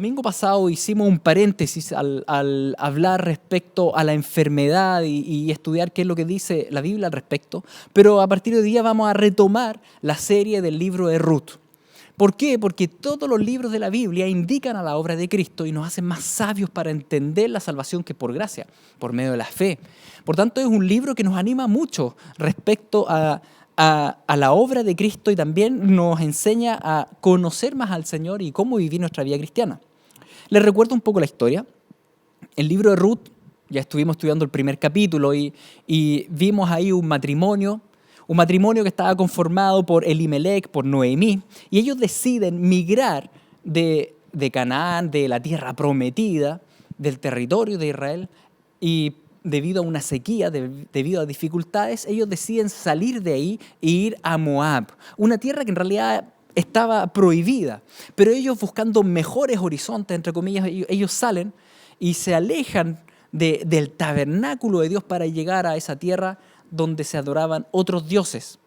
domingo pasado hicimos un paréntesis al hablar respecto a la enfermedad y estudiar qué es lo que dice la Biblia al respecto, pero a partir de hoy día vamos a retomar la serie del libro de Ruth. ¿Por qué? Porque todos los libros de la Biblia indican a la obra de Cristo y nos hacen más sabios para entender la salvación que por gracia, por medio de la fe. Por tanto, es un libro que nos anima mucho respecto a la obra de Cristo y también nos enseña a conocer más al Señor y cómo vivir nuestra vida cristiana. Les recuerdo un poco la historia. El libro de Ruth, ya estuvimos estudiando el primer capítulo y vimos ahí un matrimonio que estaba conformado por Elimelech, por Noemí, y ellos deciden migrar de Canaán, de la tierra prometida, del territorio de Israel, y debido a una sequía, debido a dificultades, ellos deciden salir de ahí e ir a Moab, una tierra que en realidad estaba prohibida, pero ellos buscando mejores horizontes, entre comillas, ellos salen y se alejan del tabernáculo de Dios para llegar a esa tierra donde se adoraban otros dioses.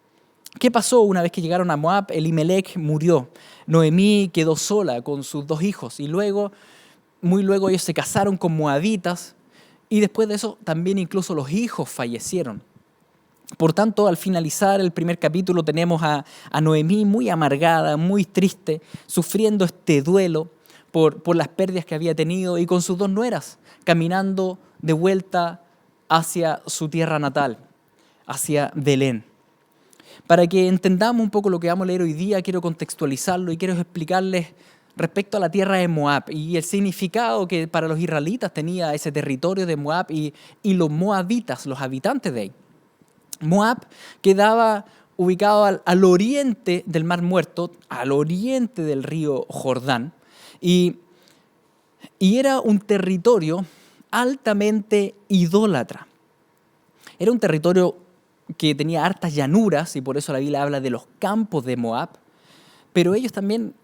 ¿Qué pasó una vez que llegaron a Moab? Elimelech murió, Noemí quedó sola con sus 2 hijos y muy luego ellos se casaron con moabitas y después de eso también incluso los hijos fallecieron. Por tanto, al finalizar el primer capítulo tenemos a Noemí muy amargada, muy triste, sufriendo este duelo por las pérdidas que había tenido y con sus 2 nueras, caminando de vuelta hacia su tierra natal, hacia Belén. Para que entendamos un poco lo que vamos a leer hoy día, quiero contextualizarlo y quiero explicarles respecto a la tierra de Moab y el significado que para los israelitas tenía ese territorio de Moab y los moabitas, los habitantes de ahí. Moab quedaba ubicado al oriente del Mar Muerto, al oriente del río Jordán, y era un territorio altamente idólatra. Era un territorio que tenía hartas llanuras, y por eso la Biblia habla de los campos de Moab, pero ellos también,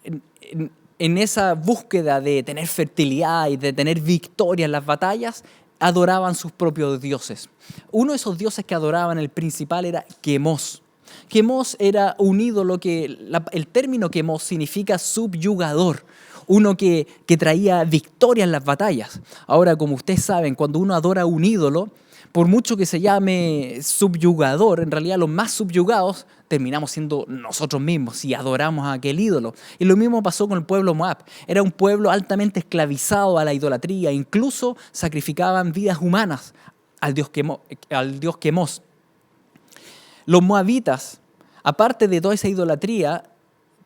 en esa búsqueda de tener fertilidad y de tener victoria en las batallas, adoraban sus propios dioses. Uno de esos dioses que adoraban, el principal, era Quemos. Quemos era un ídolo el término Quemos significa subyugador, uno que traía victoria en las batallas. Ahora, como ustedes saben, cuando uno adora a un ídolo, por mucho que se llame subyugador, en realidad los más subyugados terminamos siendo nosotros mismos y adoramos a aquel ídolo. Y lo mismo pasó con el pueblo Moab. Era un pueblo altamente esclavizado a la idolatría, incluso sacrificaban vidas humanas al dios Quemos. Los moabitas, aparte de toda esa idolatría,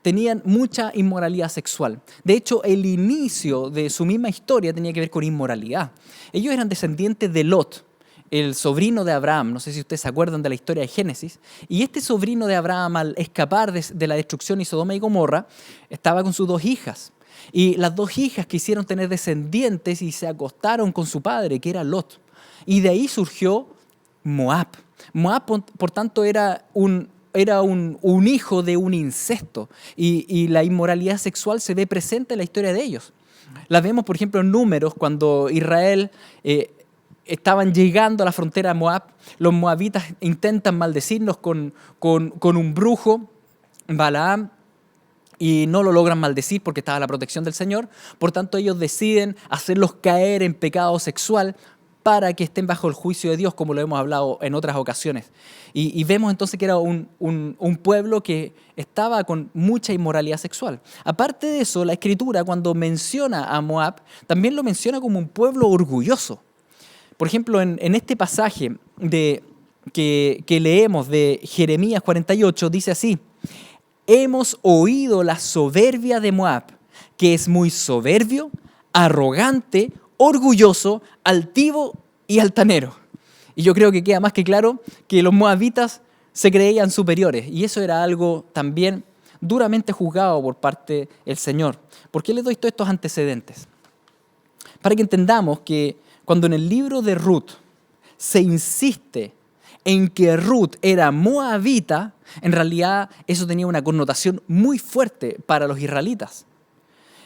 tenían mucha inmoralidad sexual. De hecho, el inicio de su misma historia tenía que ver con inmoralidad. Ellos eran descendientes de Lot, el sobrino de Abraham. No sé si ustedes se acuerdan de la historia de Génesis. Y este sobrino de Abraham, al escapar de la destrucción de Sodoma y Gomorra, estaba con sus 2 hijas. Y las 2 hijas quisieron tener descendientes y se acostaron con su padre, que era Lot. Y de ahí surgió Moab. Moab, por tanto, era un hijo de un incesto. Y la inmoralidad sexual se ve presente en la historia de ellos. La vemos, por ejemplo, en Números, cuando Israel estaban llegando a la frontera de Moab. Los moabitas intentan maldecirnos con un brujo, Balaam, y no lo logran maldecir porque estaba la protección del Señor. Por tanto, ellos deciden hacerlos caer en pecado sexual para que estén bajo el juicio de Dios, como lo hemos hablado en otras ocasiones. Y vemos entonces que era un pueblo que estaba con mucha inmoralidad sexual. Aparte de eso, la Escritura, cuando menciona a Moab, también lo menciona como un pueblo orgulloso. Por ejemplo, en este pasaje que leemos de Jeremías 48, dice así: hemos oído la soberbia de Moab, que es muy soberbio, arrogante, orgulloso, altivo y altanero. Y yo creo que queda más que claro que los moabitas se creían superiores, y eso era algo también duramente juzgado por parte del Señor. ¿Por qué les doy todos estos antecedentes? Para que entendamos que cuando en el libro de Ruth se insiste en que Ruth era moabita, en realidad eso tenía una connotación muy fuerte para los israelitas.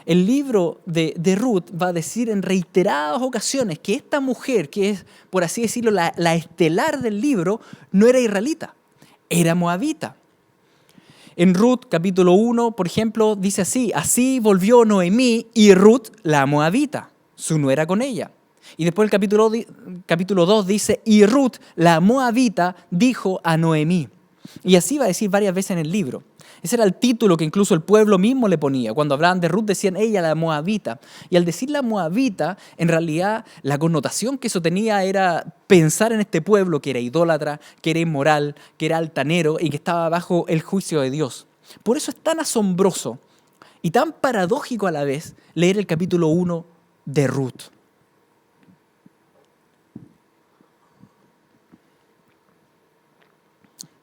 El libro de Ruth va a decir en reiteradas ocasiones que esta mujer, que es, por así decirlo, la estelar del libro, no era israelita, era moabita. En Ruth, capítulo 1, por ejemplo, dice así: así volvió Noemí y Ruth, la moabita, su nuera con ella. Y después el capítulo 2 dice: y Ruth, la moabita, dijo a Noemí. Y así va a decir varias veces en el libro. Ese era el título que incluso el pueblo mismo le ponía. Cuando hablaban de Ruth decían ella, la moabita. Y al decir la moabita, en realidad la connotación que eso tenía era pensar en este pueblo que era idólatra, que era inmoral, que era altanero y que estaba bajo el juicio de Dios. Por eso es tan asombroso y tan paradójico a la vez leer el capítulo 1 de Ruth.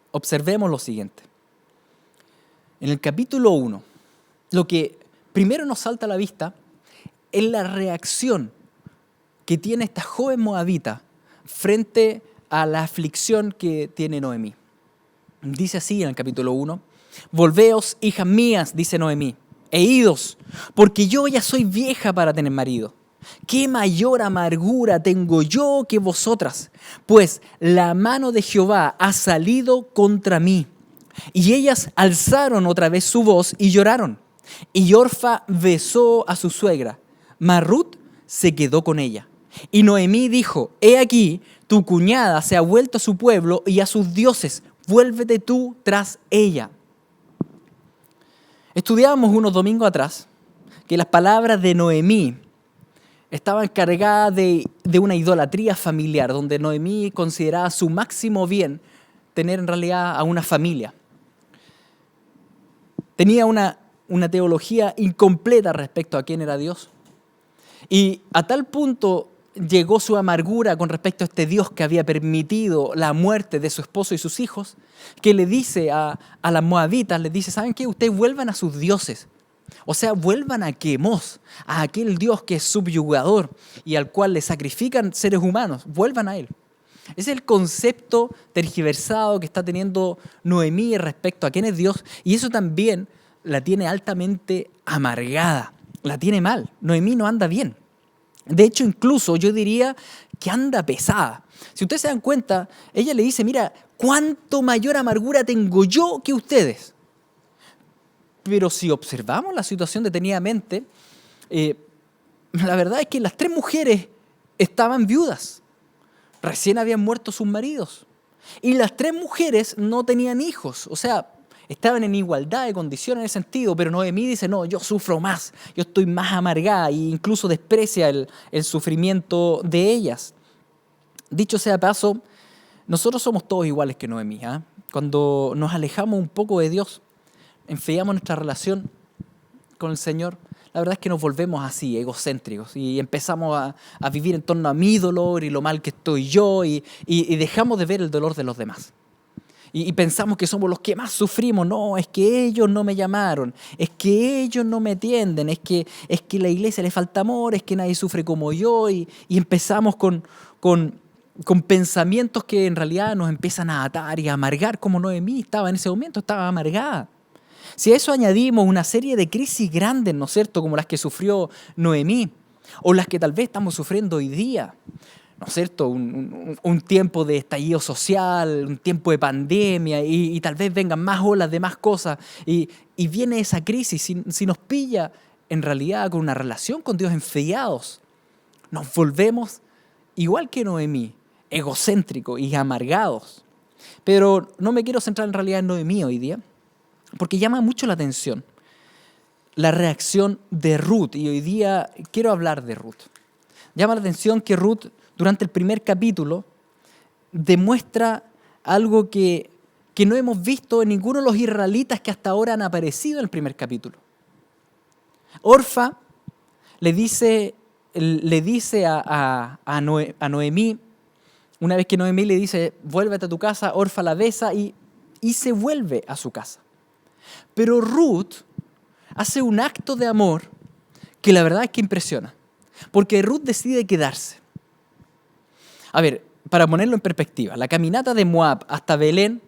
Observemos lo siguiente. En el capítulo 1, lo que primero nos salta a la vista es la reacción que tiene esta joven moabita frente a la aflicción que tiene Noemí. Dice así en el capítulo 1: volveos, hijas mías, dice Noemí, e idos, porque yo ya soy vieja para tener marido. ¿Qué mayor amargura tengo yo que vosotras? Pues la mano de Jehová ha salido contra mí. Y ellas alzaron otra vez su voz y lloraron. Y Orfa besó a su suegra, mas Ruth se quedó con ella. Y Noemí dijo: he aquí, tu cuñada se ha vuelto a su pueblo y a sus dioses, vuélvete tú tras ella. Estudiábamos unos domingos atrás que las palabras de Noemí estaban cargadas de una idolatría familiar, donde Noemí consideraba su máximo bien tener en realidad a una familia. Tenía una teología incompleta respecto a quién era Dios. Y a tal punto llegó su amargura con respecto a este Dios que había permitido la muerte de su esposo y sus hijos, que le dice a las moabitas, les dice: ¿saben qué? Ustedes vuelvan a sus dioses. O sea, vuelvan a Quemos, a aquel Dios que es subyugador y al cual le sacrifican seres humanos. Vuelvan a él. Ese es el concepto tergiversado que está teniendo Noemí respecto a quién es Dios, y eso también la tiene altamente amargada, la tiene mal. Noemí no anda bien. De hecho, incluso yo diría que anda pesada. Si ustedes se dan cuenta, ella le dice: mira, ¿cuánto mayor amargura tengo yo que ustedes? Pero si observamos la situación detenidamente, la verdad es que las tres mujeres estaban viudas. Recién habían muerto sus maridos. Y las tres mujeres no tenían hijos. O sea, estaban en igualdad de condiciones en ese sentido. Pero Noemí dice: no, yo sufro más. Yo estoy más amargada. E incluso desprecia el sufrimiento de ellas. Dicho sea de paso, nosotros somos todos iguales que Noemí. Cuando nos alejamos un poco de Dios, enfriamos nuestra relación con el Señor, la verdad es que nos volvemos así, egocéntricos, y empezamos a vivir en torno a mi dolor y lo mal que estoy yo, y dejamos de ver el dolor de los demás. Y pensamos que somos los que más sufrimos. No, es que ellos no me llamaron, es que ellos no me atienden, es que a la iglesia le falta amor, es que nadie sufre como yo, y empezamos con pensamientos que en realidad nos empiezan a atar y a amargar, como Noemí estaba en ese momento, estaba amargada. Si a eso añadimos una serie de crisis grandes, ¿no es cierto?, como las que sufrió Noemí, o las que tal vez estamos sufriendo hoy día, ¿no es cierto?, un tiempo de estallido social, un tiempo de pandemia, y tal vez vengan más olas de más cosas, y viene esa crisis. Si nos pilla en realidad con una relación con Dios enfriados, nos volvemos igual que Noemí, egocéntricos y amargados. Pero no me quiero centrar en realidad en Noemí hoy día, porque llama mucho la atención la reacción de Ruth, y hoy día quiero hablar de Ruth. Llama la atención que Ruth, durante el primer capítulo, demuestra algo que no hemos visto en ninguno de los israelitas que hasta ahora han aparecido en el primer capítulo. Orfa le dice a Noemí, una vez que Noemí le dice: vuélvete a tu casa, Orfa la besa y se vuelve a su casa. Pero Ruth hace un acto de amor que la verdad es que impresiona, porque Ruth decide quedarse. A ver, para ponerlo en perspectiva, la caminata de Moab hasta Belén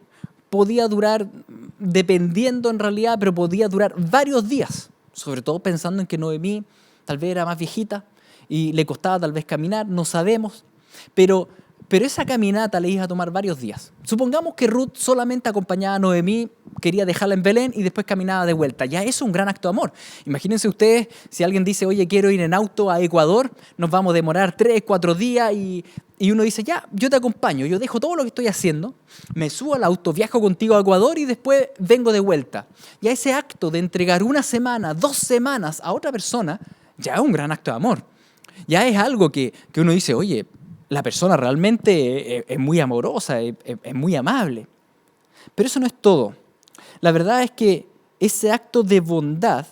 podía durar, dependiendo en realidad, pero podía durar varios días, sobre todo pensando en que Noemí tal vez era más viejita y le costaba tal vez caminar, no sabemos, pero esa caminata le iba a tomar varios días. Supongamos que Ruth solamente acompañaba a Noemí quería dejarla en Belén y después caminaba de vuelta. Ya eso es un gran acto de amor. Imagínense ustedes, si alguien dice, oye, quiero ir en auto a Ecuador, nos vamos a demorar 3, 4 días y uno dice, ya, yo te acompaño, yo dejo todo lo que estoy haciendo, me subo al auto, viajo contigo a Ecuador y después vengo de vuelta. Ya ese acto de entregar 1 semana, 2 semanas a otra persona, ya es un gran acto de amor. Ya es algo que uno dice, oye, la persona realmente es muy amorosa, es muy amable. Pero eso no es todo. La verdad es que ese acto de bondad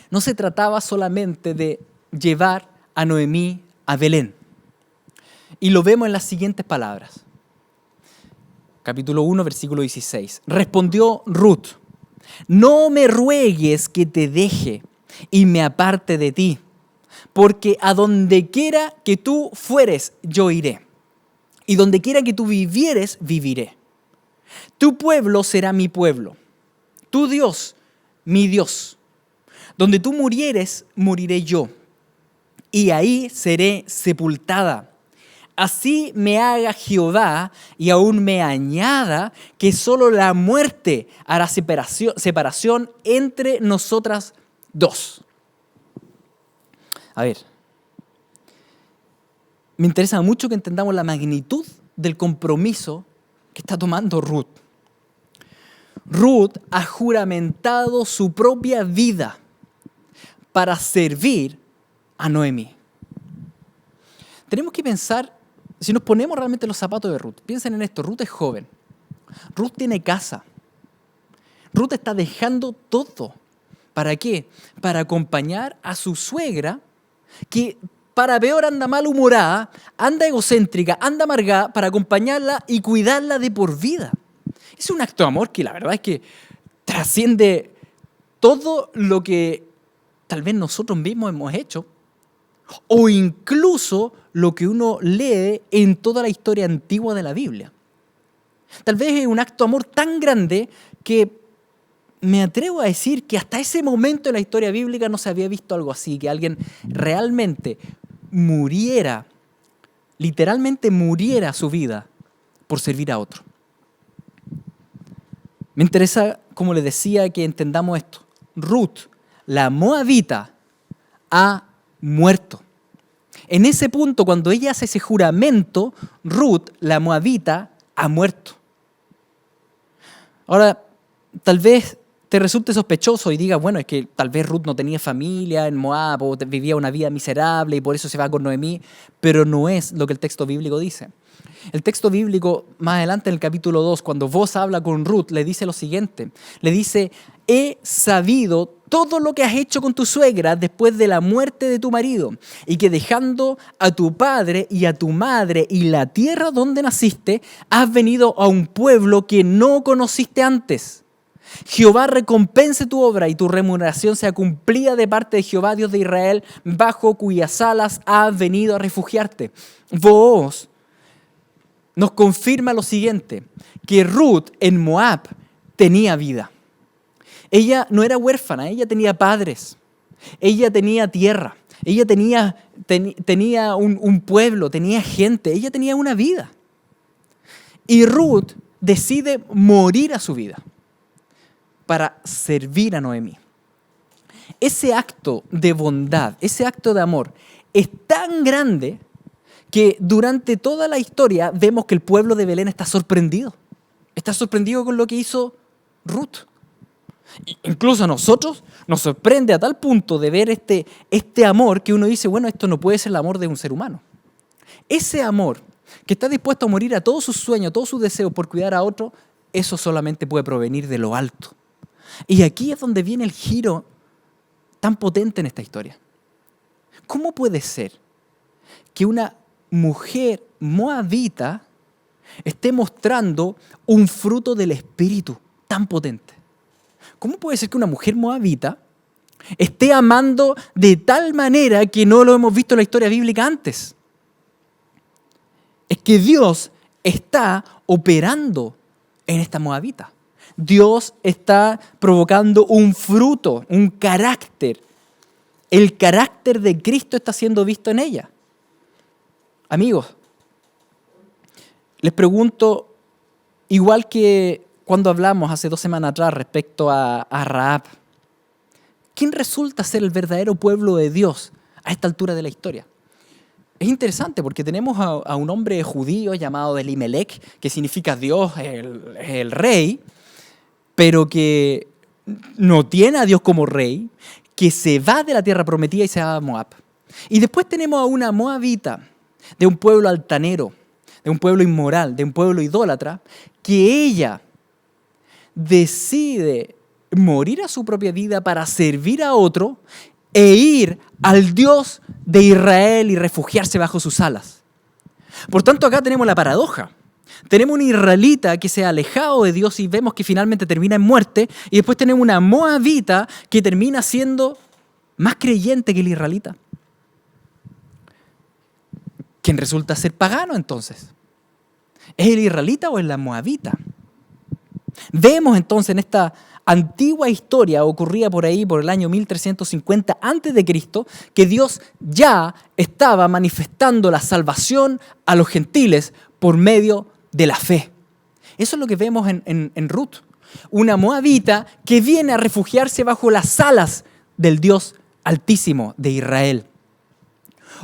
no se trataba solamente de llevar a Noemí a Belén. Y lo vemos en las siguientes palabras. Capítulo 1, versículo 16. Respondió Ruth, no me ruegues que te deje y me aparte de ti, porque a donde quiera que tú fueres, yo iré. Y donde quiera que tú vivieres, viviré. Tu pueblo será mi pueblo, tu Dios, mi Dios. Donde tú murieres, moriré yo, y ahí seré sepultada. Así me haga Jehová y aún me añada que solo la muerte hará separación entre nosotras dos. A ver, me interesa mucho que entendamos la magnitud del compromiso que está tomando Ruth. Ruth ha juramentado su propia vida para servir a Noemí. Tenemos que pensar, si nos ponemos realmente en los zapatos de Ruth, piensen en esto, Ruth es joven, Ruth tiene casa, Ruth está dejando todo. ¿Para qué? Para acompañar a su suegra, que para peor anda malhumorada, anda egocéntrica, anda amargada, para acompañarla y cuidarla de por vida. Es un acto de amor que la verdad es que trasciende todo lo que tal vez nosotros mismos hemos hecho, o incluso lo que uno lee en toda la historia antigua de la Biblia. Tal vez es un acto de amor tan grande que me atrevo a decir que hasta ese momento en la historia bíblica no se había visto algo así, que alguien realmente muriera, literalmente muriera su vida por servir a otro. Me interesa, como les decía, que entendamos esto. Ruth, la moabita, ha muerto. En ese punto, cuando ella hace ese juramento, Ruth, la moabita, ha muerto. Ahora, tal vez te resulte sospechoso y digas, bueno, es que tal vez Ruth no tenía familia en Moab o vivía una vida miserable y por eso se va con Noemí, pero no es lo que el texto bíblico dice. El texto bíblico, más adelante en el capítulo 2, cuando Boaz habla con Ruth, le dice lo siguiente. Le dice, he sabido todo lo que has hecho con tu suegra después de la muerte de tu marido, y que dejando a tu padre y a tu madre y la tierra donde naciste, has venido a un pueblo que no conociste antes. Jehová recompense tu obra y tu remuneración sea cumplida de parte de Jehová, Dios de Israel, bajo cuyas alas has venido a refugiarte. Vos nos confirma lo siguiente, que Ruth en Moab tenía vida. Ella no era huérfana, ella tenía padres, ella tenía tierra, ella tenía un pueblo, tenía gente, ella tenía una vida. Y Ruth decide morir a su vida para servir a Noemí. Ese acto de bondad, ese acto de amor es tan grande que durante toda la historia vemos que el pueblo de Belén está sorprendido. Está sorprendido con lo que hizo Ruth. Incluso a nosotros nos sorprende a tal punto de ver este amor que uno dice, bueno, esto no puede ser el amor de un ser humano. Ese amor que está dispuesto a morir a todos sus sueños, a todos sus deseos por cuidar a otro, eso solamente puede provenir de lo alto. Y aquí es donde viene el giro tan potente en esta historia. ¿Cómo puede ser que una mujer moabita esté mostrando un fruto del Espíritu tan potente? ¿Cómo puede ser que una mujer moabita esté amando de tal manera que no lo hemos visto en la historia bíblica antes? Es que Dios está operando en esta moabita. Dios está provocando un fruto, un carácter. El carácter de Cristo está siendo visto en ella. Amigos, les pregunto, igual que cuando hablamos hace 2 semanas atrás respecto a Rahab, ¿quién resulta ser el verdadero pueblo de Dios a esta altura de la historia? Es interesante porque tenemos a un hombre judío llamado Elimelech, que significa Dios, el rey, pero que no tiene a Dios como rey, que se va de la tierra prometida y se va a Moab. Y después tenemos a una moabita, de un pueblo altanero, de un pueblo inmoral, de un pueblo idólatra, que ella decide morir a su propia vida para servir a otro e ir al Dios de Israel y refugiarse bajo sus alas. Por tanto, acá tenemos la paradoja. Tenemos un israelita que se ha alejado de Dios y vemos que finalmente termina en muerte, y después tenemos una moabita que termina siendo más creyente que el israelita. ¿Quién resulta ser pagano entonces? ¿Es el israelita o es la moabita? Vemos entonces en esta antigua historia ocurrida por ahí por el año 1350 a.C., que Dios ya estaba manifestando la salvación a los gentiles por medio de la fe. Eso es lo que vemos en Ruth. Una moabita que viene a refugiarse bajo las alas del Dios Altísimo de Israel.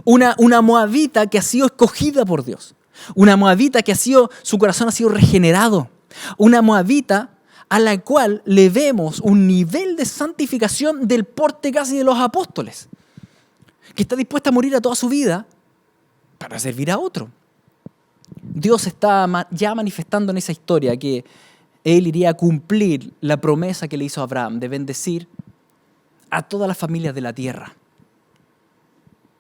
Una moabita que ha sido escogida por Dios. Una moabita que su corazón ha sido regenerado. Una moabita a la cual le vemos un nivel de santificación del porte casi de los apóstoles, que está dispuesta a morir a toda su vida para servir a otro. Dios está ya manifestando en esa historia que Él iría a cumplir la promesa que le hizo a Abraham de bendecir a todas las familias de la tierra.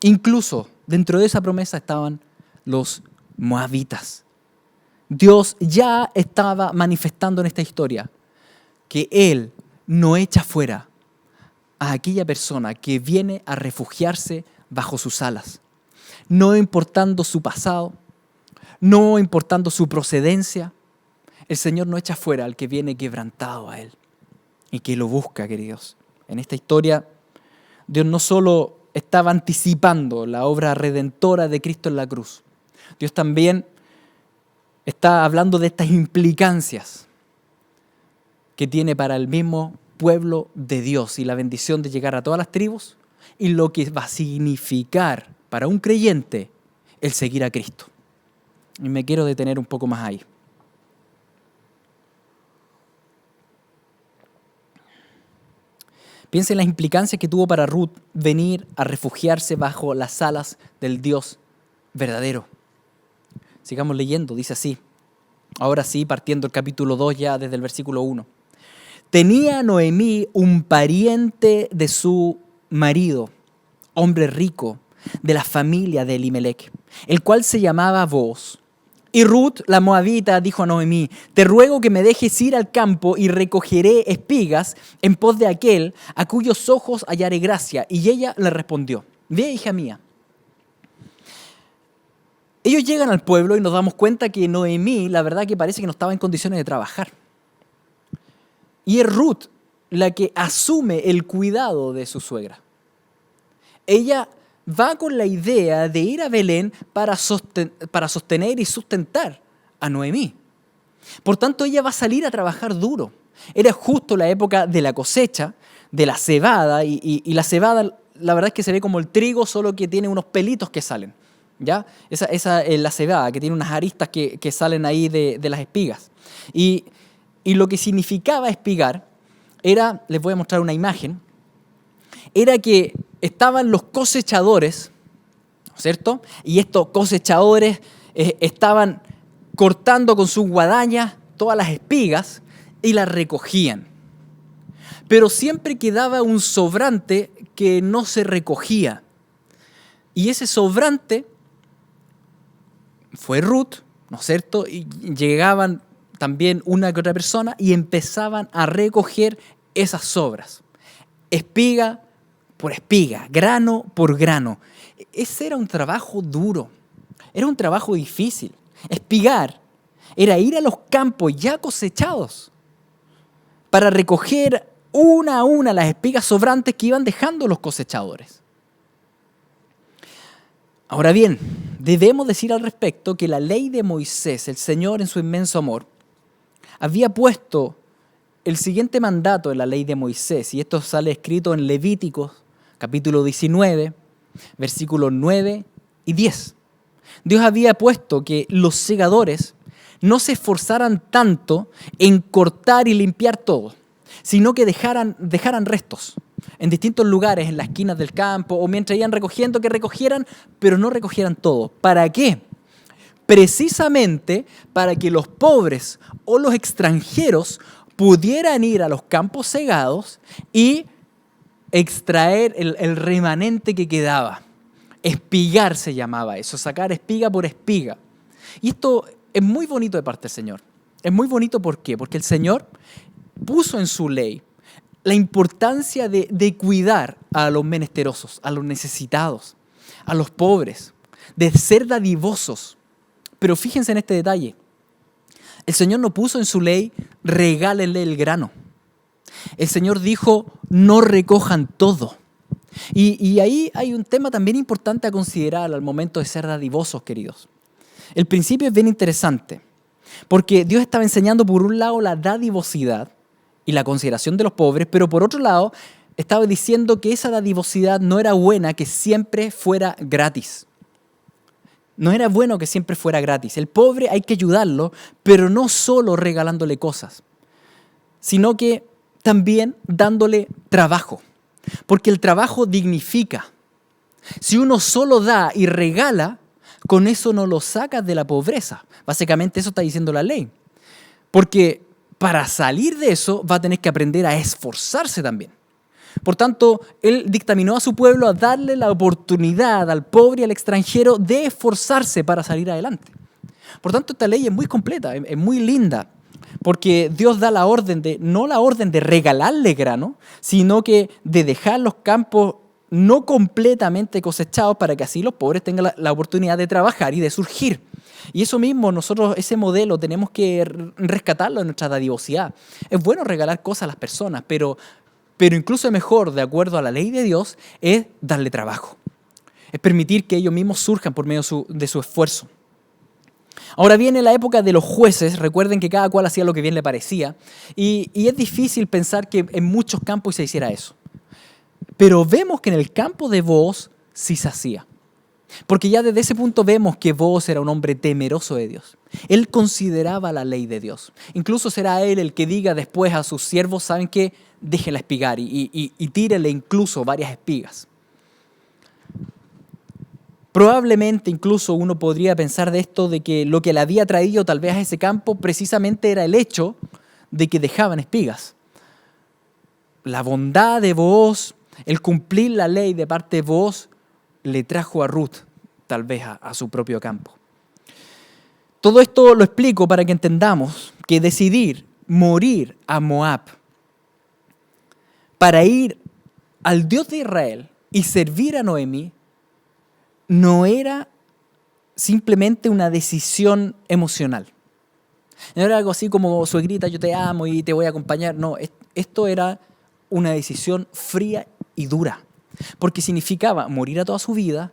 Incluso dentro de esa promesa estaban los moabitas. Dios ya estaba manifestando en esta historia que Él no echa fuera a aquella persona que viene a refugiarse bajo sus alas, no importando su pasado, no importando su procedencia. El Señor no echa fuera al que viene quebrantado a Él y que lo busca, queridos. En esta historia, Dios no solo estaba anticipando la obra redentora de Cristo en la cruz, Dios también está hablando de estas implicancias que tiene para el mismo pueblo de Dios y la bendición de llegar a todas las tribus y lo que va a significar para un creyente el seguir a Cristo. Y me quiero detener un poco más ahí. Piensa en las implicancias que tuvo para Ruth venir a refugiarse bajo las alas del Dios verdadero. Sigamos leyendo, dice así. Ahora sí, partiendo el capítulo 2 ya desde el versículo 1. Tenía Noemí un pariente de su marido, hombre rico, de la familia de Elimelech, el cual se llamaba Booz. Y Ruth, la moabita, dijo a Noemí: te ruego que me dejes ir al campo y recogeré espigas en pos de aquel a cuyos ojos hallaré gracia. Y ella le respondió: ve, hija mía. Ellos llegan al pueblo y nos damos cuenta que Noemí, la verdad que parece que no estaba en condiciones de trabajar. Y es Ruth la que asume el cuidado de su suegra. Ella va con la idea de ir a Belén para sostener y sustentar a Noemí. Por tanto, ella va a salir a trabajar duro. Era justo la época de la cosecha, de la cebada, y la cebada, la verdad es que se ve como el trigo, solo que tiene unos pelitos que salen. ¿Ya? Esa es la cebada, que tiene unas aristas que salen ahí de las espigas. Y lo que significaba espigar era, les voy a mostrar una imagen, era que estaban los cosechadores, ¿no es cierto? Y estos cosechadores estaban cortando con sus guadañas todas las espigas y las recogían. Pero siempre quedaba un sobrante que no se recogía. Y ese sobrante fue Ruth, ¿no es cierto? Y llegaban también una que otra persona y empezaban a recoger esas sobras. Espiga por espiga, grano por grano. Ese era un trabajo duro, era un trabajo difícil. Espigar era ir a los campos ya cosechados para recoger una a una las espigas sobrantes que iban dejando los cosechadores. Ahora bien, debemos decir al respecto que la ley de Moisés, el Señor en su inmenso amor, había puesto el siguiente mandato en la ley de Moisés, y esto sale escrito en Levíticos, capítulo 19, versículos 9 y 10. Dios había puesto que los segadores no se esforzaran tanto en cortar y limpiar todo, sino que dejaran restos en distintos lugares, en las esquinas del campo, o mientras iban recogiendo, que recogieran, pero no recogieran todo. ¿Para qué? Precisamente para que los pobres o los extranjeros pudieran ir a los campos segados y extraer el remanente que quedaba. Espigar se llamaba eso, sacar espiga por espiga. Y esto es muy bonito de parte del Señor. Es muy bonito, ¿por qué? Porque el Señor puso en su ley la importancia de cuidar a los menesterosos, a los necesitados, a los pobres, de ser dadivosos. Pero fíjense en este detalle. El Señor no puso en su ley, regálenle el grano. El Señor dijo, no recojan todo. Y ahí hay un tema también importante a considerar al momento de ser dadivosos, queridos. El principio es bien interesante, porque Dios estaba enseñando por un lado la dadivosidad y la consideración de los pobres, pero por otro lado estaba diciendo que esa dadivosidad no era buena, que siempre fuera gratis. No era bueno que siempre fuera gratis. El pobre hay que ayudarlo, pero no solo regalándole cosas, sino que también dándole trabajo, porque el trabajo dignifica. Si uno solo da y regala, con eso no lo sacas de la pobreza. Básicamente eso está diciendo la ley. Porque para salir de eso va a tener que aprender a esforzarse también. Por tanto, Él dictaminó a su pueblo a darle la oportunidad al pobre y al extranjero de esforzarse para salir adelante. Por tanto, esta ley es muy completa, es muy linda, porque Dios da la orden no la orden de regalarle grano, sino que de dejar los campos no completamente cosechados para que así los pobres tengan la oportunidad de trabajar y de surgir. Y eso mismo, nosotros ese modelo tenemos que rescatarlo en nuestra dadivosidad. Es bueno regalar cosas a las personas, pero incluso mejor, de acuerdo a la ley de Dios, es darle trabajo. Es permitir que ellos mismos surjan por medio de su esfuerzo. Ahora viene la época de los jueces. Recuerden que cada cual hacía lo que bien le parecía. Y es difícil pensar que en muchos campos se hiciera eso. Pero vemos que en el campo de Booz sí se hacía. Porque ya desde ese punto vemos que Booz era un hombre temeroso de Dios. Él consideraba la ley de Dios. Incluso será él el que diga después a sus siervos, ¿saben qué? Déjenla espigar y tírele incluso varias espigas. Probablemente incluso uno podría pensar de esto, de que lo que le había traído tal vez a ese campo precisamente era el hecho de que dejaban espigas. La bondad de Booz, el cumplir la ley de parte de Booz, le trajo a Ruth tal vez a su propio campo. Todo esto lo explico para que entendamos que decidir morir a Moab para ir al Dios de Israel y servir a Noemí no era simplemente una decisión emocional. No era algo así como, suegrita, yo te amo y te voy a acompañar. No, esto era una decisión fría y dura, porque significaba morir a toda su vida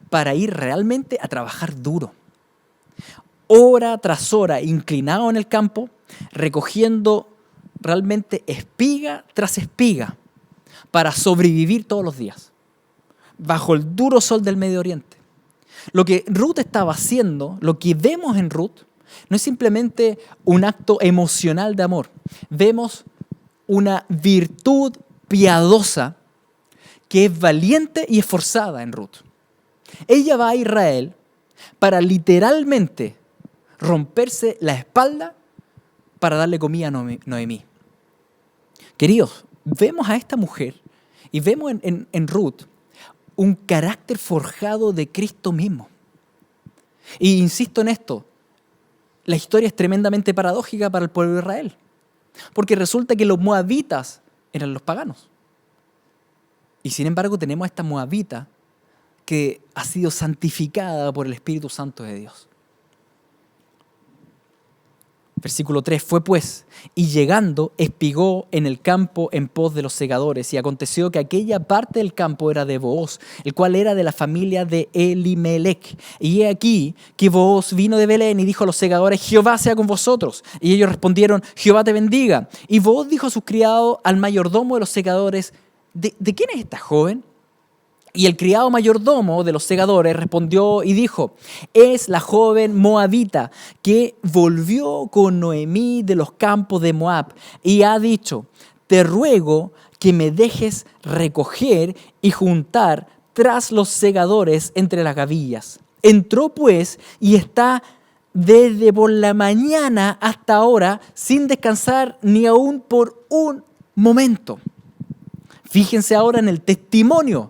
para ir realmente a trabajar duro. Hora tras hora, inclinado en el campo, recogiendo realmente espiga tras espiga para sobrevivir todos los días, bajo el duro sol del Medio Oriente. Lo que Ruth estaba haciendo, lo que vemos en Ruth, no es simplemente un acto emocional de amor. Vemos una virtud piadosa que es valiente y esforzada en Ruth. Ella va a Israel para literalmente romperse la espalda para darle comida a Noemí. Queridos, vemos a esta mujer y vemos en Ruth un carácter forjado de Cristo mismo. Y insisto en esto, la historia es tremendamente paradójica para el pueblo de Israel, porque resulta que los moabitas eran los paganos. Y sin embargo tenemos a esta moabita que ha sido santificada por el Espíritu Santo de Dios. Versículo 3, fue pues, y llegando, espigó en el campo en pos de los segadores, y aconteció que aquella parte del campo era de Booz, el cual era de la familia de Elimelech. Y he aquí que Booz vino de Belén y dijo a los segadores, Jehová sea con vosotros. Y ellos respondieron, Jehová te bendiga. Y Booz dijo a sus criados, al mayordomo de los segadores, ¿de quién es esta joven? Y el criado mayordomo de los segadores respondió y dijo, es la joven moabita que volvió con Noemí de los campos de Moab y ha dicho, te ruego que me dejes recoger y juntar tras los segadores entre las gavillas. Entró pues y está desde por la mañana hasta ahora sin descansar ni aún por un momento. Fíjense ahora en el testimonio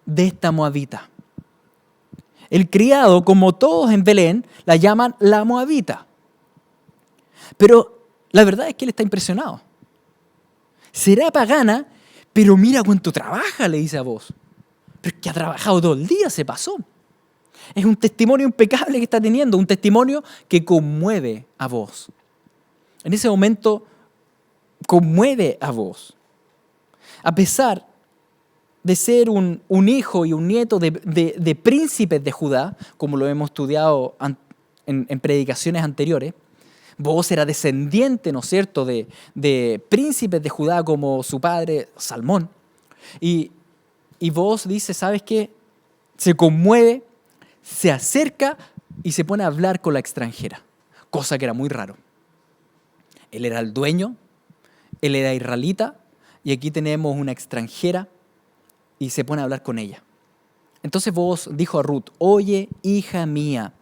de esta moabita. El criado, como todos en Belén, la llaman la moabita. Pero la verdad es que él está impresionado. Será pagana, pero mira cuánto trabaja, le dice a Booz. Pero es que ha trabajado todo el día, se pasó. Es un testimonio impecable que está teniendo, un testimonio que conmueve a Booz. En ese momento conmueve a Booz. A pesar de ser un hijo y un nieto de príncipes de Judá, como lo hemos estudiado en predicaciones anteriores, Booz era descendiente, ¿no es cierto?, de príncipes de Judá como su padre Salmón. Y Booz dice, ¿sabes qué? Se conmueve, se acerca y se pone a hablar con la extranjera, cosa que era muy raro. Él era el dueño, él era israelita, y aquí tenemos una extranjera y se pone a hablar con ella. Entonces Booz dijo a Ruth, oye, hija mía,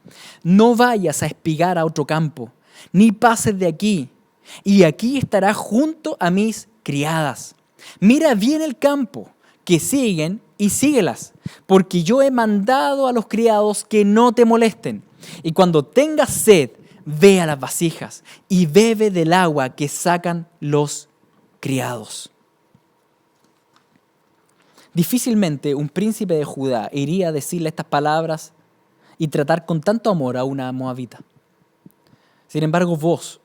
no vayas a espigar a otro campo, ni pases de aquí, y aquí estarás junto a mis criadas. Mira bien el campo que siguen y síguelas, porque yo he mandado a los criados que no te molesten. Y cuando tengas sed, ve a las vasijas y bebe del agua que sacan los criados. Difícilmente un príncipe de Judá iría a decirle estas palabras y tratar con tanto amor a una moabita. Sin embargo, Booz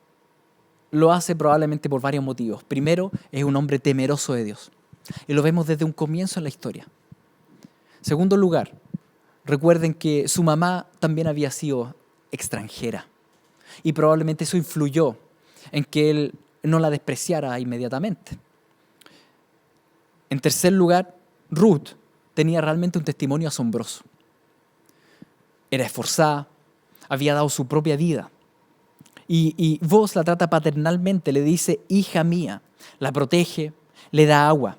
lo hace probablemente por varios motivos. Primero, es un hombre temeroso de Dios. Y lo vemos desde un comienzo en la historia. Segundo lugar, recuerden que su mamá también había sido extranjera. Y probablemente eso influyó en que él no la despreciara inmediatamente. En tercer lugar, Ruth tenía realmente un testimonio asombroso. Era esforzada, había dado su propia vida. Y Booz la trata paternalmente, le dice, hija mía, la protege, le da agua.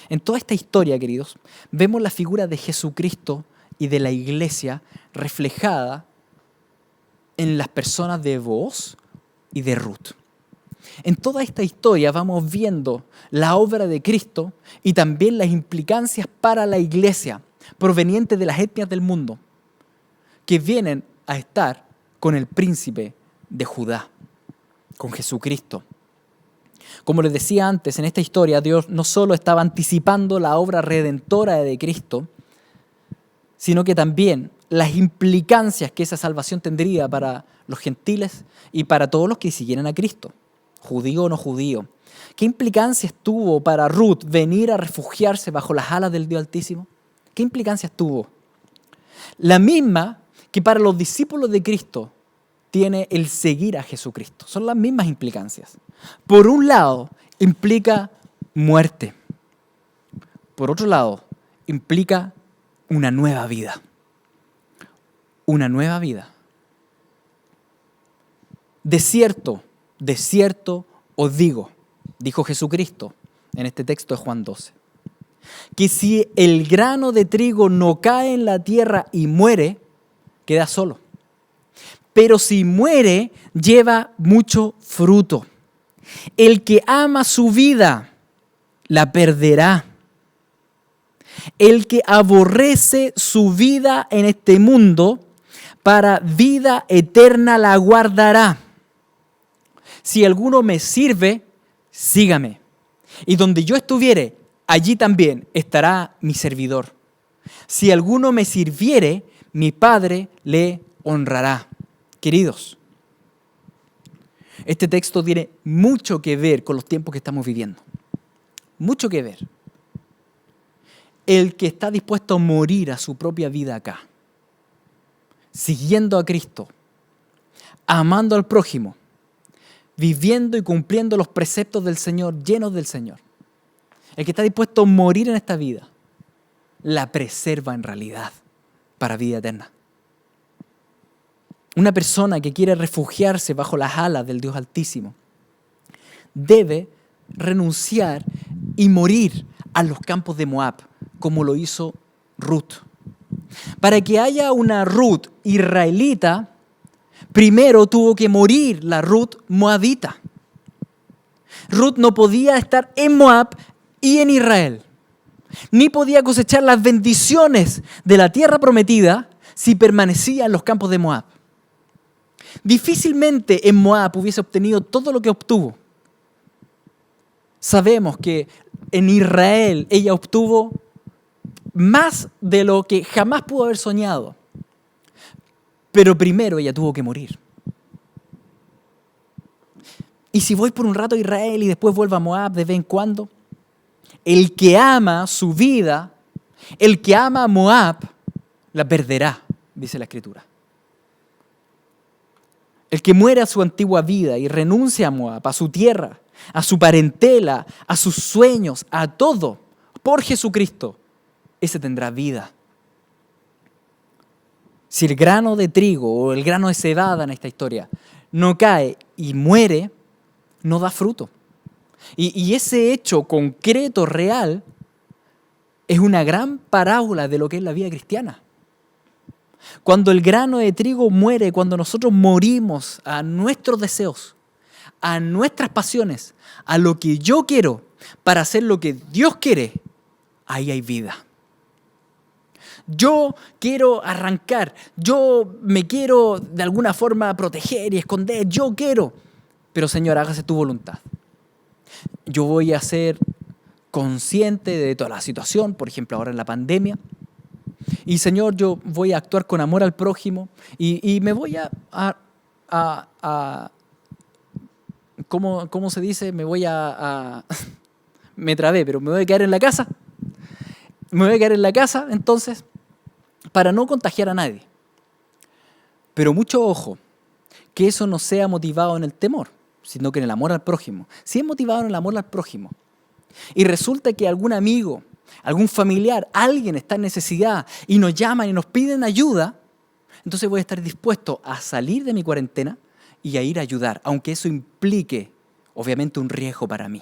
En toda esta historia, queridos, vemos la figura de Jesucristo y de la iglesia reflejada en las personas de Booz y de Ruth. En toda esta historia vamos viendo la obra de Cristo y también las implicancias para la iglesia provenientes de las etnias del mundo que vienen a estar con el príncipe de Judá, con Jesucristo. Como les decía antes, en esta historia Dios no solo estaba anticipando la obra redentora de Cristo, sino que también las implicancias que esa salvación tendría para los gentiles y para todos los que siguieran a Cristo, judío o no judío. ¿Qué implicancias tuvo para Ruth venir a refugiarse bajo las alas del Dios Altísimo? ¿Qué implicancias tuvo? La misma que para los discípulos de Cristo tiene el seguir a Jesucristo. Son las mismas implicancias. Por un lado, implica muerte. Por otro lado, implica una nueva vida. Una nueva vida. De cierto os digo, dijo Jesucristo en este texto de Juan 12, que si el grano de trigo no cae en la tierra y muere, queda solo. Pero si muere, lleva mucho fruto. El que ama su vida, la perderá. El que aborrece su vida en este mundo, para vida eterna la guardará. Si alguno me sirve, sígame. Y donde yo estuviere, allí también estará mi servidor. Si alguno me sirviere, mi Padre le honrará. Queridos, Este texto tiene mucho que ver con los tiempos que estamos viviendo. Mucho que ver. El que está dispuesto a morir a su propia vida acá, siguiendo a Cristo, amando al prójimo, viviendo y cumpliendo los preceptos del Señor, llenos del Señor. El que está dispuesto a morir en esta vida, la preserva en realidad para vida eterna. Una persona que quiere refugiarse bajo las alas del Dios Altísimo debe renunciar y morir a los campos de Moab, como lo hizo Ruth. Para que haya una Ruth israelita, primero tuvo que morir la Ruth moabita. Ruth no podía estar en Moab y en Israel, ni podía cosechar las bendiciones de la tierra prometida si permanecía en los campos de Moab. Difícilmente en Moab hubiese obtenido todo lo que obtuvo. Sabemos que en Israel ella obtuvo más de lo que jamás pudo haber soñado. Pero primero ella tuvo que morir. Y si voy por un rato a Israel y después vuelvo a Moab de vez en cuando, el que ama su vida, el que ama a Moab, la perderá, dice la Escritura. El que muere a su antigua vida y renuncia a Moab, a su tierra, a su parentela, a sus sueños, a todo, por Jesucristo, ese tendrá vida. Si el grano de trigo o el grano de cebada en esta historia no cae y muere, no da fruto. Y ese hecho concreto, real, es una gran parábola de lo que es la vida cristiana. Cuando el grano de trigo muere, cuando nosotros morimos a nuestros deseos, a nuestras pasiones, a lo que yo quiero para hacer lo que Dios quiere, ahí hay vida. Yo quiero arrancar, yo me quiero de alguna forma proteger y esconder, yo quiero, pero Señor, hágase tu voluntad. Yo voy a ser consciente de toda la situación, por ejemplo ahora en la pandemia, y Señor, yo voy a actuar con amor al prójimo y me voy ¿cómo se dice? Me trabé, pero me voy a quedar en la casa. Me voy a quedar en la casa, entonces, para no contagiar a nadie. Pero mucho ojo, que eso no sea motivado en el temor, sino que en el amor al prójimo. Si es motivado en el amor al prójimo y resulta que algún amigo, algún familiar, alguien está en necesidad y nos llaman y nos piden ayuda, entonces voy a estar dispuesto a salir de mi cuarentena y a ir a ayudar, aunque eso implique, obviamente, un riesgo para mí.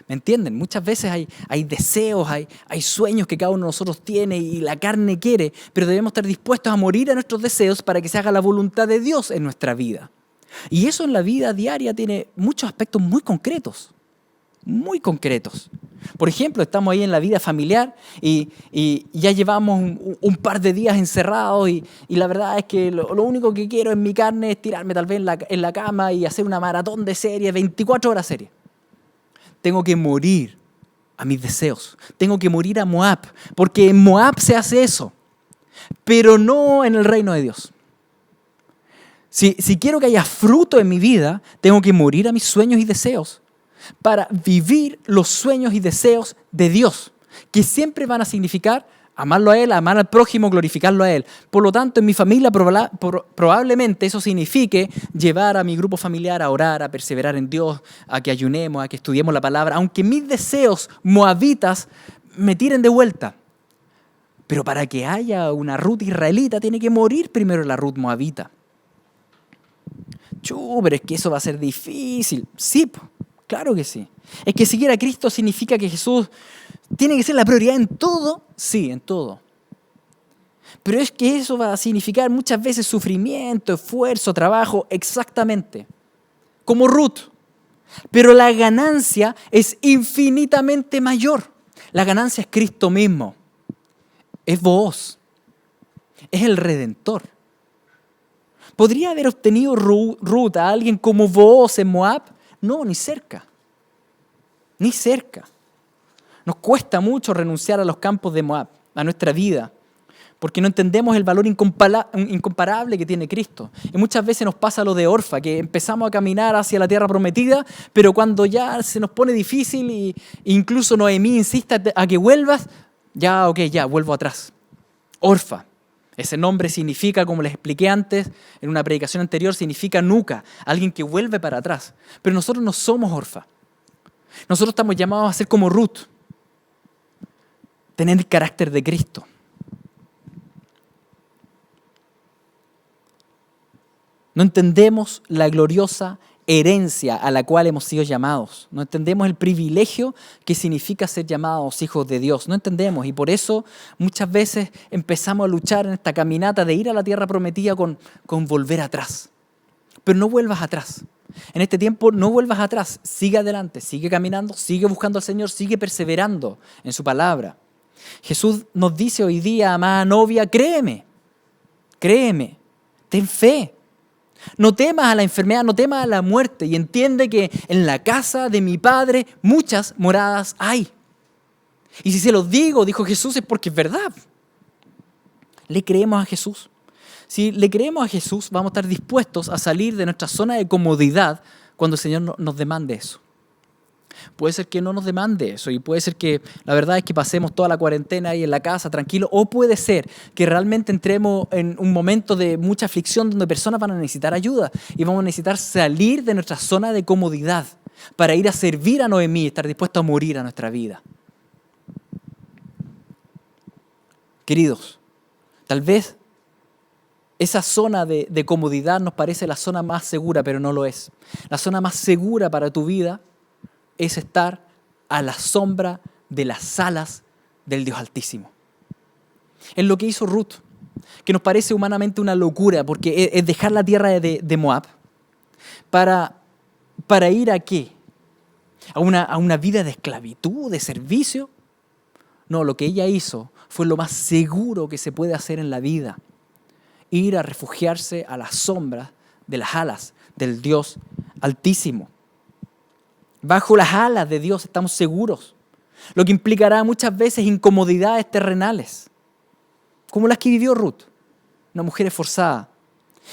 ¿Me entienden? Muchas veces hay deseos, hay sueños que cada uno de nosotros tiene y la carne quiere, pero debemos estar dispuestos a morir a nuestros deseos para que se haga la voluntad de Dios en nuestra vida. Y eso en la vida diaria tiene muchos aspectos muy concretos. Muy concretos. Por ejemplo, estamos ahí en la vida familiar y ya llevamos un par de días encerrados y la verdad es que lo único que quiero en mi carne es tirarme tal vez en la cama y hacer una maratón de series, 24 horas serie. Tengo que morir a mis deseos. Tengo que morir a Moab, porque en Moab se hace eso, pero no en el reino de Dios. Si quiero que haya fruto en mi vida, tengo que morir a mis sueños y deseos para vivir los sueños y deseos de Dios, que siempre van a significar amarlo a Él, amar al prójimo, glorificarlo a Él. Por lo tanto, en mi familia probablemente eso signifique llevar a mi grupo familiar a orar, a perseverar en Dios, a que ayunemos, a que estudiemos la palabra, aunque mis deseos moabitas me tiren de vuelta. Pero para que haya una Ruth israelita, tiene que morir primero la Ruth moabita. Pero es que eso va a ser difícil. Sí, claro que sí. Es que seguir a Cristo significa que Jesús tiene que ser la prioridad en todo. Sí, en todo. Pero es que eso va a significar muchas veces sufrimiento, esfuerzo, trabajo, exactamente. Como Ruth. Pero la ganancia es infinitamente mayor. La ganancia es Cristo mismo. Es vos. Es el Redentor. ¿Podría haber obtenido Ruth a alguien como vos en Moab? No, ni cerca. Ni cerca. Nos cuesta mucho renunciar a los campos de Moab, a nuestra vida, porque no entendemos el valor incomparable que tiene Cristo. Y muchas veces nos pasa lo de Orfa, que empezamos a caminar hacia la tierra prometida, pero cuando ya se nos pone difícil e incluso Noemí insiste a que vuelvas, ya vuelvo atrás. Orfa, ese nombre significa, como les expliqué antes en una predicación anterior, significa nuca, alguien que vuelve para atrás. Pero nosotros no somos Orfa. Nosotros estamos llamados a ser como Ruth, tener el carácter de Cristo. No entendemos la gloriosa herencia a la cual hemos sido llamados. No entendemos el privilegio que significa ser llamados hijos de Dios. No entendemos, y por eso muchas veces empezamos a luchar en esta caminata de ir a la tierra prometida con volver atrás. Pero no vuelvas atrás. En este tiempo no vuelvas atrás. Sigue adelante, sigue caminando, sigue buscando al Señor, sigue perseverando en su palabra. Jesús nos dice hoy día, amada novia, créeme, ten fe. No temas a la enfermedad, no temas a la muerte y entiende que en la casa de mi Padre muchas moradas hay. Y si se los digo, dijo Jesús, es porque es verdad. ¿Le creemos a Jesús? Si le creemos a Jesús, vamos a estar dispuestos a salir de nuestra zona de comodidad cuando el Señor nos demande eso. Puede ser que no nos demande eso y puede ser que la verdad es que pasemos toda la cuarentena ahí en la casa tranquilo, o puede ser que realmente entremos en un momento de mucha aflicción donde personas van a necesitar ayuda y vamos a necesitar salir de nuestra zona de comodidad para ir a servir a Noemí y estar dispuestos a morir a nuestra vida. Queridos, tal vez esa zona de comodidad nos parece la zona más segura, pero no lo es. La zona más segura para tu vida es estar a la sombra de las alas del Dios Altísimo. Es lo que hizo Ruth, que nos parece humanamente una locura, porque es dejar la tierra de Moab para ir ¿a qué? ¿A una vida de esclavitud, de servicio? No, lo que ella hizo fue lo más seguro que se puede hacer en la vida. Ir a refugiarse a la sombra de las alas del Dios Altísimo. Bajo las alas de Dios estamos seguros, lo que implicará muchas veces incomodidades terrenales, como las que vivió Ruth, una mujer esforzada.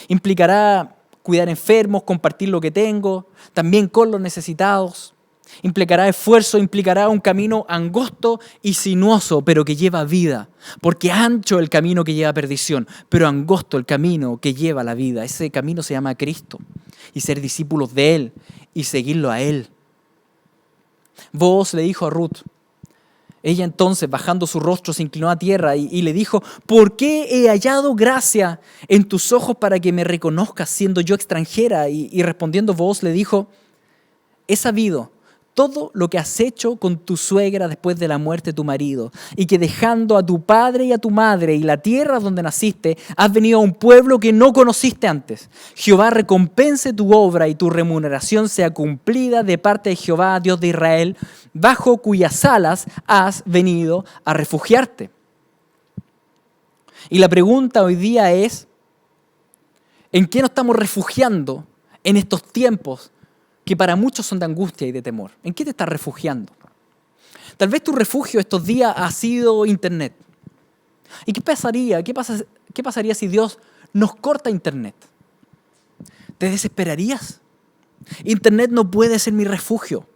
Implicará cuidar enfermos, compartir lo que tengo, también con los necesitados. Implicará esfuerzo, implicará un camino angosto y sinuoso, pero que lleva vida, porque ancho el camino que lleva a perdición, pero angosto el camino que lleva a la vida. Ese camino se llama Cristo, y ser discípulos de Él y seguirlo a Él. Booz le dijo a Ruth, ella entonces bajando su rostro se inclinó a tierra y le dijo, ¿por qué he hallado gracia en tus ojos para que me reconozcas siendo yo extranjera? Y respondiendo Booz le dijo, he sabido todo lo que has hecho con tu suegra después de la muerte de tu marido, y que dejando a tu padre y a tu madre y la tierra donde naciste, has venido a un pueblo que no conociste antes. Jehová recompense tu obra y tu remuneración sea cumplida de parte de Jehová, Dios de Israel, bajo cuyas alas has venido a refugiarte. Y la pregunta hoy día es, ¿en qué nos estamos refugiando en estos tiempos que para muchos son de angustia y de temor? ¿En qué te estás refugiando? Tal vez tu refugio estos días ha sido Internet. ¿Y qué pasaría? ¿Qué pasaría si Dios nos corta Internet? ¿Te desesperarías? Internet no puede ser mi refugio.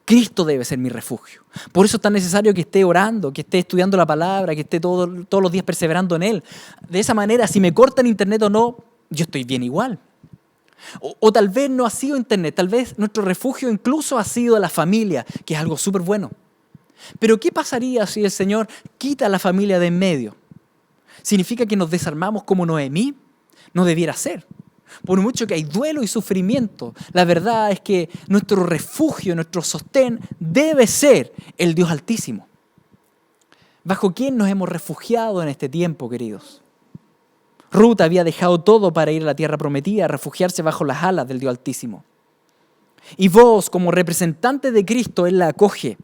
Cristo debe ser mi refugio. Por eso es tan necesario que esté orando, que esté estudiando la palabra, que esté todos los días perseverando en Él. De esa manera, si me cortan Internet o no, yo estoy bien igual. O tal vez no ha sido Internet, tal vez nuestro refugio incluso ha sido la familia, que es algo súper bueno. Pero ¿qué pasaría si el Señor quita a la familia de en medio? ¿Significa que nos desarmamos como Noemí? No debiera ser. Por mucho que hay duelo y sufrimiento, la verdad es que nuestro refugio, nuestro sostén debe ser el Dios Altísimo. ¿Bajo quién nos hemos refugiado en este tiempo, queridos? Ruth había dejado todo para ir a la tierra prometida, a refugiarse bajo las alas del Dios Altísimo. Y vos, como representante de Cristo, Él la acoge.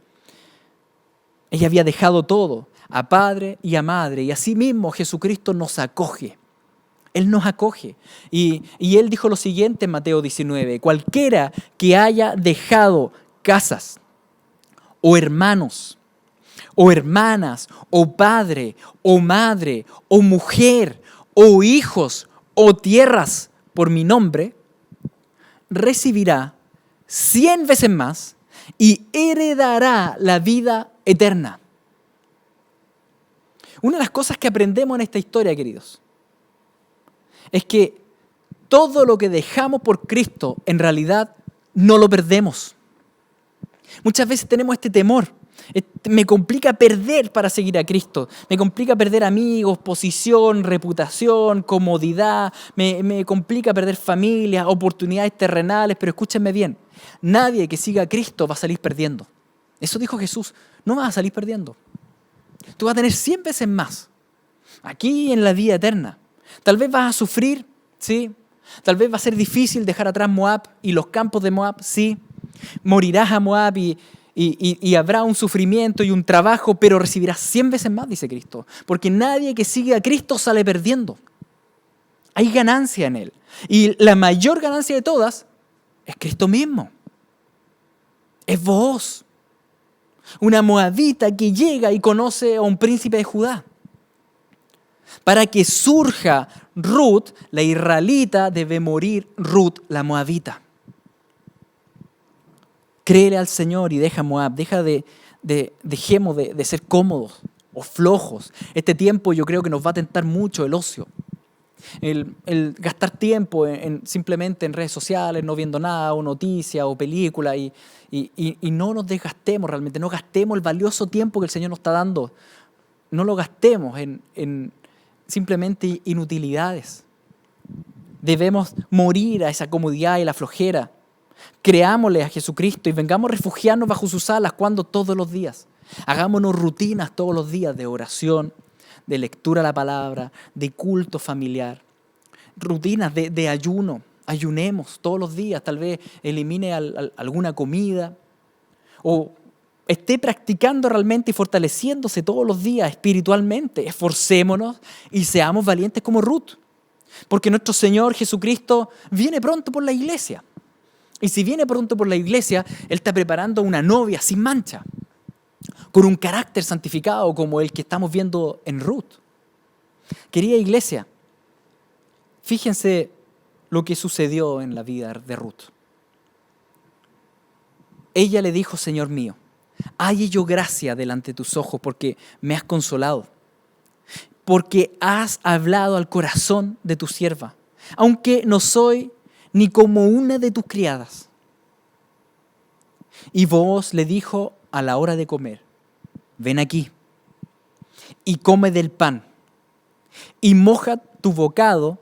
Ella había dejado todo, a padre y a madre, y así mismo Jesucristo nos acoge. Él nos acoge. Y Él dijo lo siguiente en Mateo 19, cualquiera que haya dejado casas o hermanos o hermanas, o padre, o madre, o mujer, o hijos, o tierras por mi nombre, recibirá 100 veces más y heredará la vida eterna. Una de las cosas que aprendemos en esta historia, queridos, es que todo lo que dejamos por Cristo, en realidad, no lo perdemos. Muchas veces tenemos este temor. Me complica perder para seguir a Cristo. Me complica perder amigos, posición, reputación, comodidad. Me complica perder familia, oportunidades terrenales. Pero escúchenme bien, nadie que siga a Cristo va a salir perdiendo. Eso dijo Jesús, no vas a salir perdiendo. Tú vas a tener 100 veces más aquí en la vida eterna. Tal vez vas a sufrir, sí. Tal vez va a ser difícil dejar atrás Moab y los campos de Moab, sí. Morirás a Moab y habrá un sufrimiento y un trabajo, pero recibirás 100 veces más, dice Cristo. Porque nadie que sigue a Cristo sale perdiendo. Hay ganancia en Él. Y la mayor ganancia de todas es Cristo mismo. Es vos. Una moabita que llega y conoce a un príncipe de Judá. Para que surja Ruth, la israelita, debe morir Ruth, la moabita. Créele al Señor y deja Moab. Dejemos de ser cómodos o flojos. Este tiempo yo creo que nos va a tentar mucho el ocio. El gastar tiempo simplemente en redes sociales, no viendo nada, o noticias, o películas, y no nos desgastemos realmente, no gastemos el valioso tiempo que el Señor nos está dando. No lo gastemos en simplemente inutilidades. Debemos morir a esa comodidad y la flojera. Creámosle a Jesucristo y vengamos a refugiarnos bajo sus alas. ¿Cuándo? Todos los días. Hagámonos rutinas todos los días de oración, de lectura de la palabra, de culto familiar. Rutinas de ayuno. Ayunemos todos los días. Tal vez elimine alguna comida. O esté practicando realmente y fortaleciéndose todos los días espiritualmente. Esforcémonos y seamos valientes como Ruth. Porque nuestro Señor Jesucristo viene pronto por la iglesia. Y si viene pronto por la iglesia, Él está preparando una novia sin mancha, con un carácter santificado como el que estamos viendo en Ruth. Querida iglesia, fíjense lo que sucedió en la vida de Ruth. Ella le dijo: Señor mío, halle yo gracia delante de tus ojos porque me has consolado, porque has hablado al corazón de tu sierva, aunque no soy ni como una de tus criadas. Y Booz le dijo a la hora de comer: ven aquí y come del pan y moja tu bocado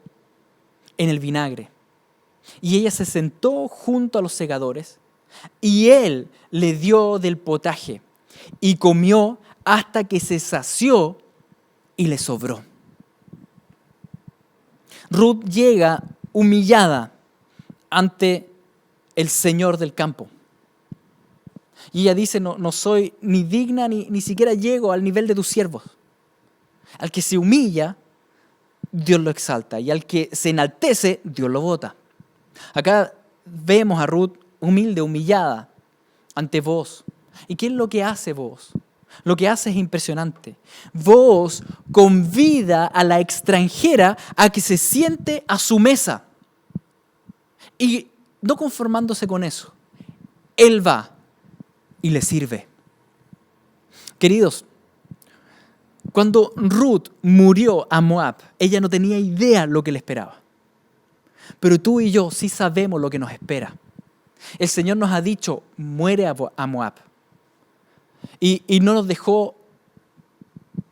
en el vinagre. Y ella se sentó junto a los segadores y él le dio del potaje y comió hasta que se sació y le sobró. Ruth llega humillada ante el Señor del campo. Y ella dice: no soy ni digna ni siquiera llego al nivel de tus siervos. Al que se humilla, Dios lo exalta. Y al que se enaltece, Dios lo bota. Acá vemos a Ruth humilde, humillada ante Booz. ¿Y qué es lo que hace Booz? Lo que hace es impresionante. Booz convida a la extranjera a que se siente a su mesa. Y no conformándose con eso, él va y le sirve. Queridos, cuando Ruth murió a Moab, ella no tenía idea lo que le esperaba. Pero tú y yo sí sabemos lo que nos espera. El Señor nos ha dicho: muere a Moab. Y no nos dejó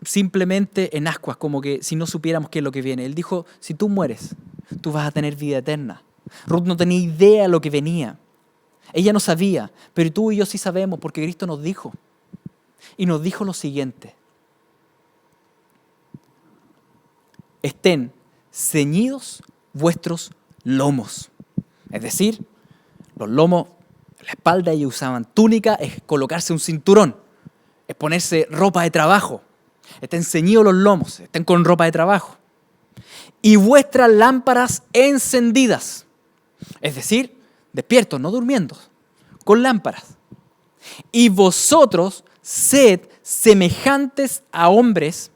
simplemente en ascuas, como que si no supiéramos qué es lo que viene. Él dijo: si tú mueres, tú vas a tener vida eterna. Ruth no tenía idea de lo que venía. Ella no sabía, pero tú y yo sí sabemos porque Cristo nos dijo. Y nos dijo lo siguiente: estén ceñidos vuestros lomos. Es decir, los lomos, en la espalda ellos usaban túnica, es colocarse un cinturón, es ponerse ropa de trabajo. Estén ceñidos los lomos, estén con ropa de trabajo. Y vuestras lámparas encendidas. Es decir, despiertos, no durmiendo, con lámparas. Y vosotros sed semejantes a hombres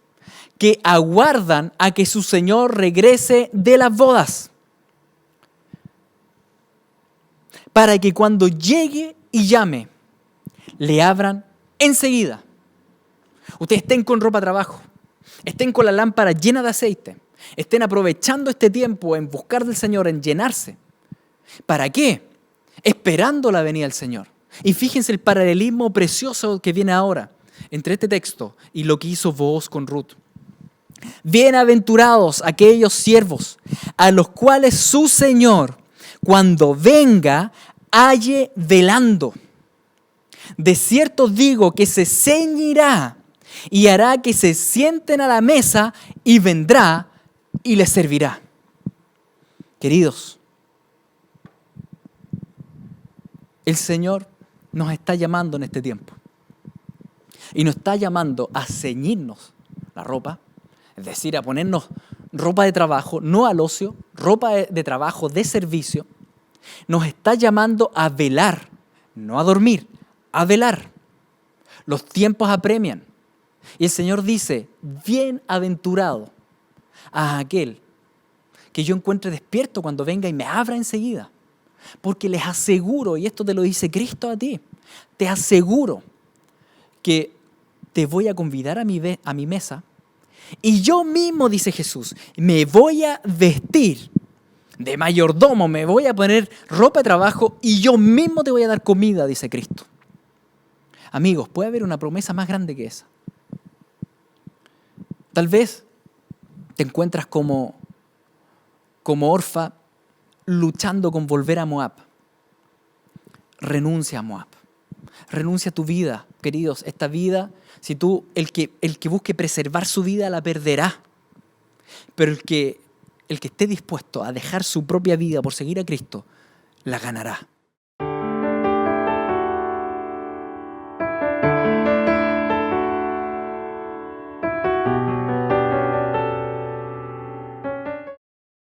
que aguardan a que su Señor regrese de las bodas, para que cuando llegue y llame, le abran enseguida. Ustedes estén con ropa de trabajo, estén con la lámpara llena de aceite, estén aprovechando este tiempo en buscar del Señor, en llenarse. ¿Para qué? Esperando la venida del Señor. Y fíjense el paralelismo precioso que viene ahora entre este texto y lo que hizo Booz con Ruth. Bienaventurados aquellos siervos a los cuales su Señor, cuando venga, halle velando. De cierto digo que se ceñirá y hará que se sienten a la mesa y vendrá y les servirá. Queridos, el Señor nos está llamando en este tiempo y nos está llamando a ceñirnos la ropa, es decir, a ponernos ropa de trabajo, no al ocio, ropa de trabajo, de servicio. Nos está llamando a velar, no a dormir, a velar. Los tiempos apremian. Y el Señor dice, bienaventurado a aquel que yo encuentre despierto cuando venga y me abra enseguida. Porque les aseguro, y esto te lo dice Cristo a ti, te aseguro que te voy a convidar a mi mesa y yo mismo, dice Jesús, me voy a vestir de mayordomo, me voy a poner ropa de trabajo y yo mismo te voy a dar comida, dice Cristo. Amigos, ¿puede haber una promesa más grande que esa? Tal vez te encuentras como Orfa luchando con volver a Moab. Renuncia a Moab. Renuncia a tu vida, queridos. Esta vida, si tú, el que busque preservar su vida la perderá. Pero el que esté dispuesto a dejar su propia vida por seguir a Cristo, la ganará.